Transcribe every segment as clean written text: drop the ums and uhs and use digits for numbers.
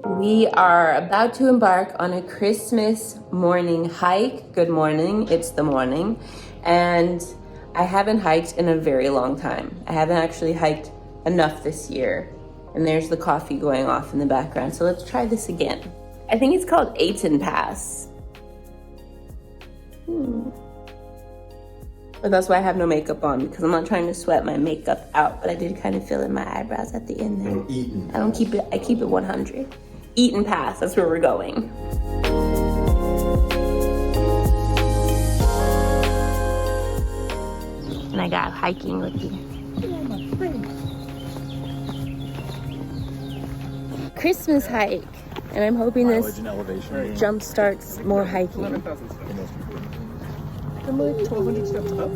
We are about to embark on a Christmas morning hike. Good morning, it's the morning. And I haven't hiked in a very long time. I haven't actually hiked enough this year. And there's the coffee going off in the background. So let's try this again. I think it's called Eaton Pass. But that's why I have no makeup on, because I'm not trying to sweat my makeup out, but I did kind of fill in my eyebrows at the end there. And Eaton. I keep it 100. Eaton Pass, that's where we're going. And I got hiking with you. Christmas hike. And I'm hoping this jump starts more hiking. I'm like 1,200 steps up.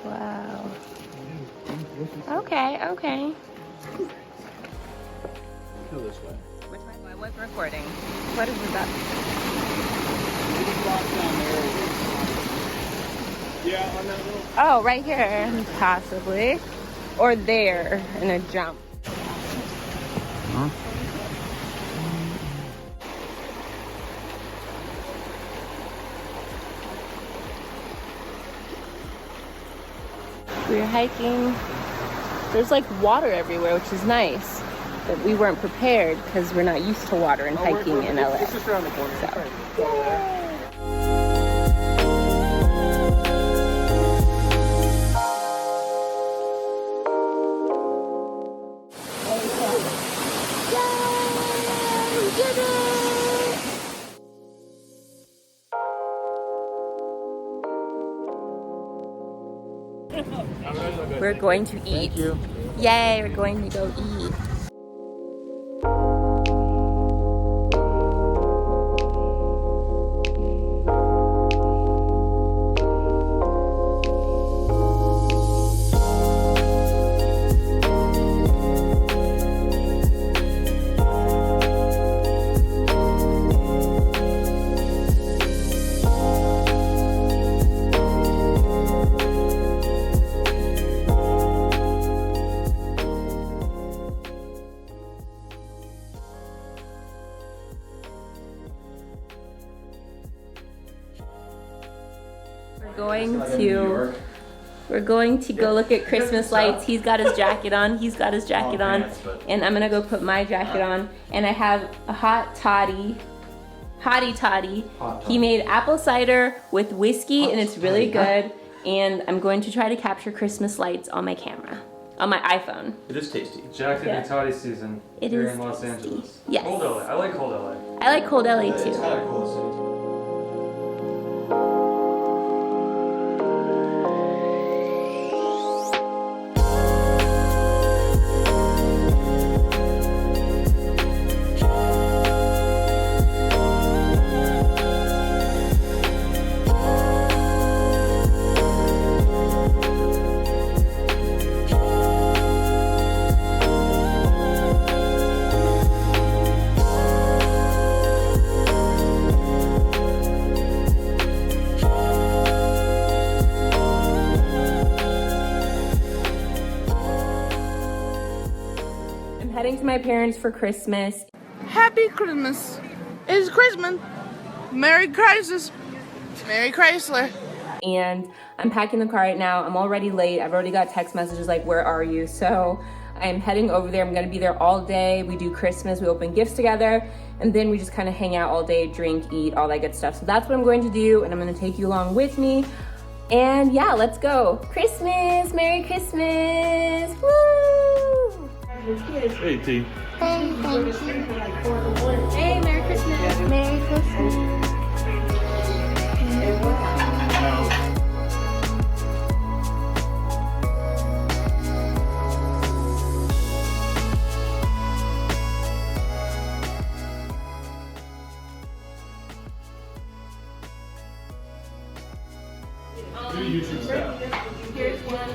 Wow. Okay. Go this way. Which way? I was recording. What is it up? Yeah, on that little. Oh, right here, possibly. Or there, in a jump. Huh? We're hiking. There's like water everywhere, which is nice. But we weren't prepared because we're not used to water and hiking in LA. It's just around the corner. So. We're going to eat. Thank you. Yay, we're going to go eat. We're going to go look at Christmas lights. He's got his jacket on. And I'm gonna go put my jacket on. And I have a hottie toddy. He made apple cider with whiskey, and it's really good. And I'm going to try to capture Christmas lights on my camera, on my iPhone. It is tasty. Jacket and toddy season here in Los Angeles. Yes. Cold LA. I like cold LA. I like cold LA It's too. kind of cool city. Heading to my parents for Christmas. Happy Christmas. It's Christmas. Merry Christmas. Merry Chrysler. And I'm packing the car right now. I'm already late. I've already got text messages like, where are you? So I'm heading over there. I'm gonna be there all day. We do Christmas, we open gifts together, and then we just kind of hang out all day, drink, eat, all that good stuff. So that's what I'm going to do, and I'm gonna take you along with me. And yeah, let's go. Christmas, Merry Christmas, woo! Hey, T. Hey, thank you. Hey, Merry Christmas. Merry Christmas. YouTube stuff. Here's one.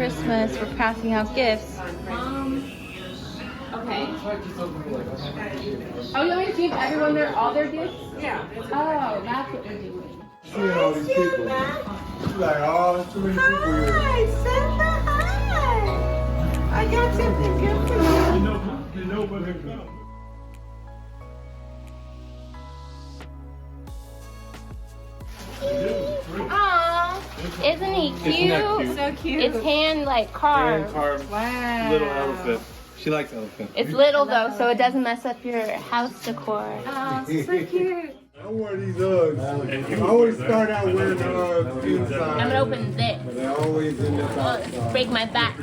Christmas. We're passing out gifts. Okay. Oh, you want me to give everyone all their gifts? Yeah. Oh, that's what we're doing. Seeing all these people. She's like, oh, there's too many people here. Hi, Santa, hi. I got something good for you. You know what they're doing. Aww, isn't he cute? Isn't that cute? So cute. It's hand like carved. Wow. Little elephant. She likes elephants. It's little though, so it doesn't mess up your house decor. Oh, so cute. I wear these Uggs. I always start out wearing the Uggs inside. I'm gonna open this. But they're always in the Oh, outside. break my back.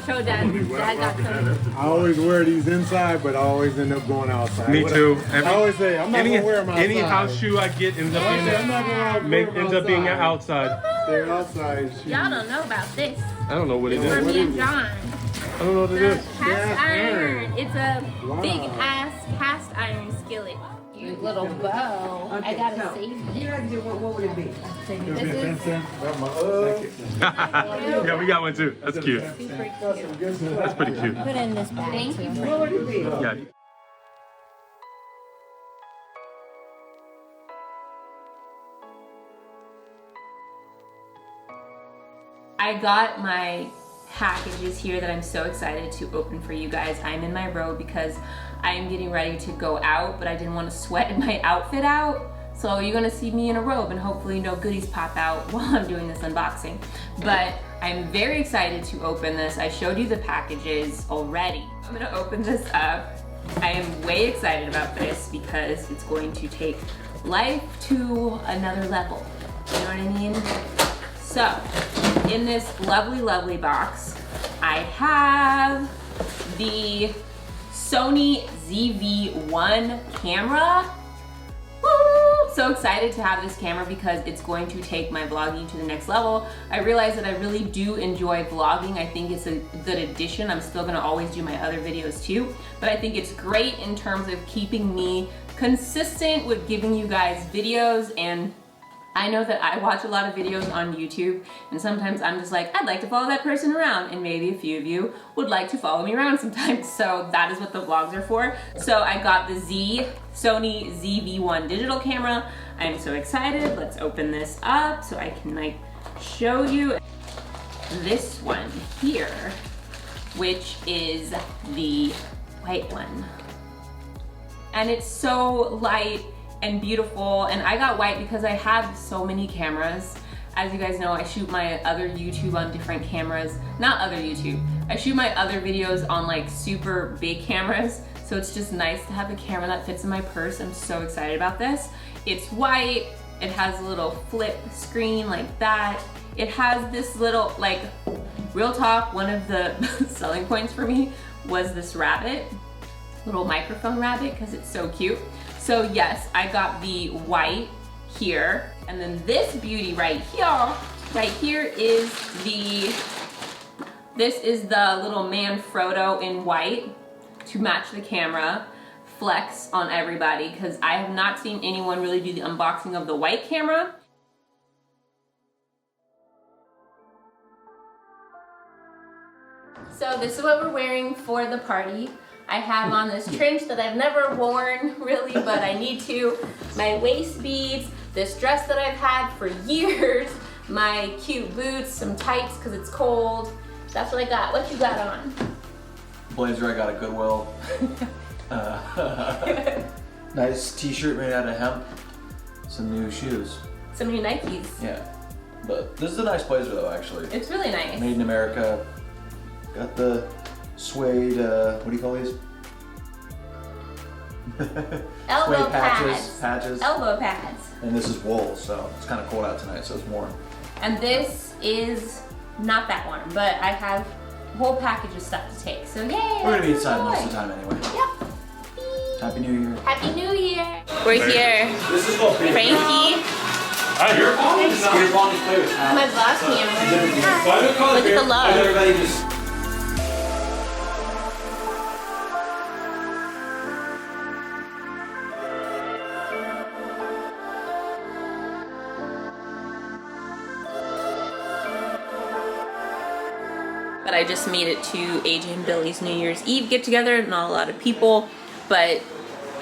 Show Dad. Dad got some. I always wear these inside, but I always end up going outside. Me too. I always say, I'm not gonna wear them outside. Any house shoe I get ends up being I'm not gonna wear them ends up being outside. They're outside shoes. Y'all don't know about this. I don't know what it For is. me and John. I don't know what it is. Cast iron. It's a Wow. big ass cast iron skillet. Cute little bow. I gotta save it. What would it be? This is Got my Uggs. Yeah, we got one too. That's cute. super cute. That's pretty cute. Put it in this bag. Thank you. What would it be? Yeah. I got my packages here that I'm so excited to open for you guys. I'm in my robe because I am getting ready to go out, but I didn't want to sweat my outfit out. So you're gonna see me in a robe and hopefully no goodies pop out while I'm doing this unboxing. But I'm very excited to open this. I showed you the packages already. I'm gonna open this up. I am way excited about this because it's going to take life to another level. You know what I mean? So, in this lovely, lovely box, I have the Sony ZV-1 camera. Woo! So excited to have this camera because it's going to take my vlogging to the next level. I realize that I really do enjoy vlogging. I think it's a good addition. I'm still gonna always do my other videos too, but I think it's great in terms of keeping me consistent with giving you guys videos. And I know that I watch a lot of videos on YouTube, and sometimes I'm just like, I'd like to follow that person around, and maybe a few of you would like to follow me around sometimes. So that is what the vlogs are for. So I got the Sony ZV-1 digital camera. I'm so excited. Let's open this up so I can like show you this one here, which is the white one. And it's so light and beautiful, and I got white because I have so many cameras. As you guys know, I shoot my other YouTube on different cameras. Not other YouTube. I shoot my other videos on like super big cameras, so it's just nice to have a camera that fits in my purse. I'm so excited about this. It's white, it has a little flip screen like that. It has this little, like, real talk, one of the selling points for me was this rabbit, little microphone rabbit, because it's so cute. So yes, I got the white here, and then this beauty right here is this is the little man Frodo in white to match the camera. Flex on everybody, because I have not seen anyone really do the unboxing of the white camera. So this is what we're wearing for the party. I have on this trench that I've never worn really, but I need to. My waist beads, this dress that I've had for years, my cute boots, some tights because it's cold. That's what I got. What you got on? Blazer I got at Goodwill. Nice t-shirt made out of hemp. Some new shoes. Some new Nikes. Yeah. But this is a nice blazer though, actually. It's really nice. Made in America. Got the suede, what do you call these? Elbow Suede pads. Patches. Elbow pads. And this is wool, so it's kind of cold out tonight, so it's warm. And this is not that warm, but I have a whole package of stuff to take. So yay! We're gonna be let's inside most of enjoy. the time anyway. Yep. Happy New Year. Happy New Year. We're here. This is called Frankie. Your phone is not. Your phone is clear. My vlog camera. Look at the love. Everybody just. I just made it to AJ and Billy's New Year's Eve get together. Not a lot of people, but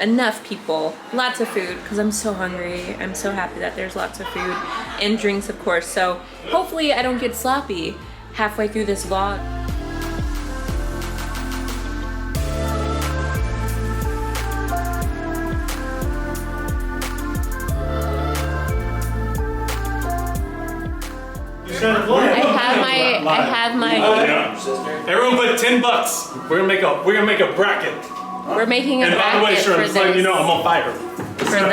enough people, lots of food, because I'm so hungry. I'm so happy that there's lots of food and drinks, of course. So hopefully I don't get sloppy halfway through this vlog. I have my. Everyone put $10. We're gonna make a bracket. We're making a And by the way, bracket sure, for just letting you know, this. I'm on fire. For the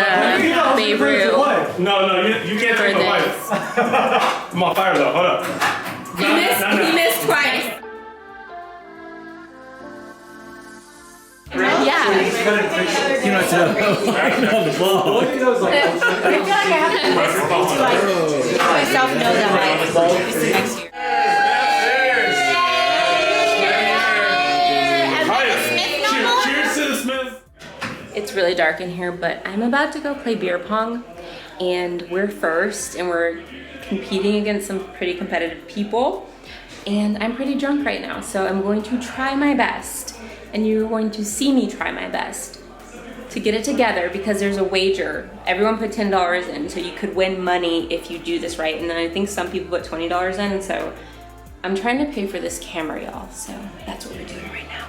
Beirut. No, you can't take For my this. wife. I'm on fire though. Hold up. He missed twice. Yeah. You know, on the ball. myself know that I next year. Cheers to the Smith. It's really dark in here, but I'm about to go play beer pong, and we're first, and we're competing against some pretty competitive people, and I'm pretty drunk right now, so I'm going to try my best, and you're going to see me try my best to get it together, because there's a wager. Everyone put $10 in, so you could win money if you do this right, and then I think some people put $20 in, so I'm trying to pay for this camera, y'all, so that's what we're doing right now.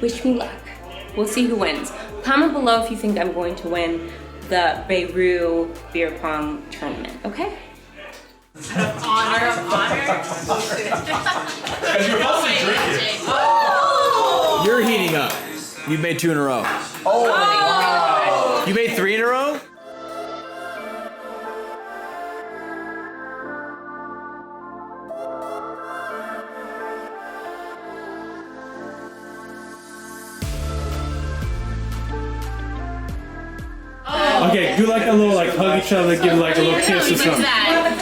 Wish me luck. We'll see who wins. Comment below if you think I'm going to win the Beirut beer pong tournament, okay? Honor. Because you're supposed to drink it. Oh! You're heating up. You made 2 in a row. Oh! You made 3 in a row? Okay, do like a little hug each other, give like a little kiss or something.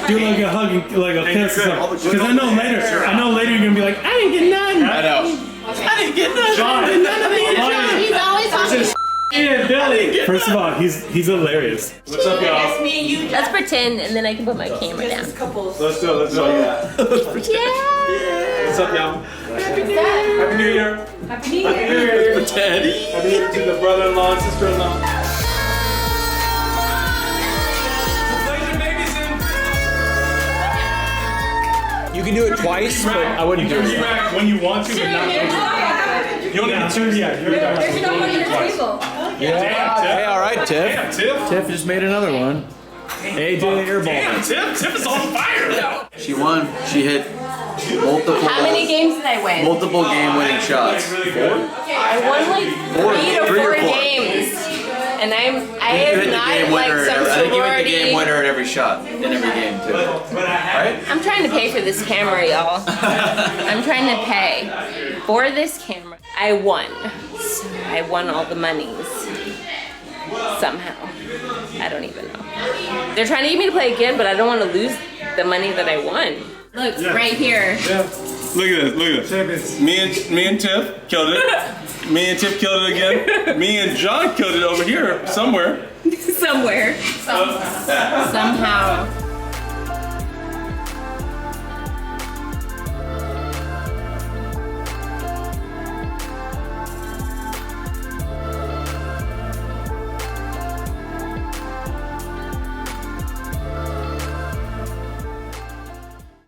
Do like a hug, like a kiss or something. Because I know later you're gonna be like, I didn't get nothing. I know. I didn't get nothing. John, He's always talking. First of all, he's hilarious. What's up, y'all? That's me and you. Let's pretend, and then I can put my camera down. Let's do it. Yeah. What's up, y'all? Happy New Year. Happy New Year. Pretend. Happy New Year to the brother-in-law and sister-in-law. You can do it twice, but I wouldn't do it. When you want to, but not. You only get 2. Yeah, you're right. There's no one at the table. Hey, all right, Tiff. Damn, Tiff. Tiff just made another one. AJ airball. Damn, Tiff is on fire. She won. She hit multiple. How many games did I win? Multiple game-winning shots. I won like 3 or 4 games. And I am not like some I think you hit the sorority. game winner in every shot, in every game too. Right? I'm trying to pay for this camera, y'all. I'm trying to pay for this camera. I won. So I won all the monies. Somehow. I don't even know. They're trying to get me to play again, but I don't want to lose the money that I won. Look, right here. Yeah. Look at this. Me and Tiff killed it. Me and Tiff killed it again. Me and John killed it over here somewhere. Somewhere. Somehow.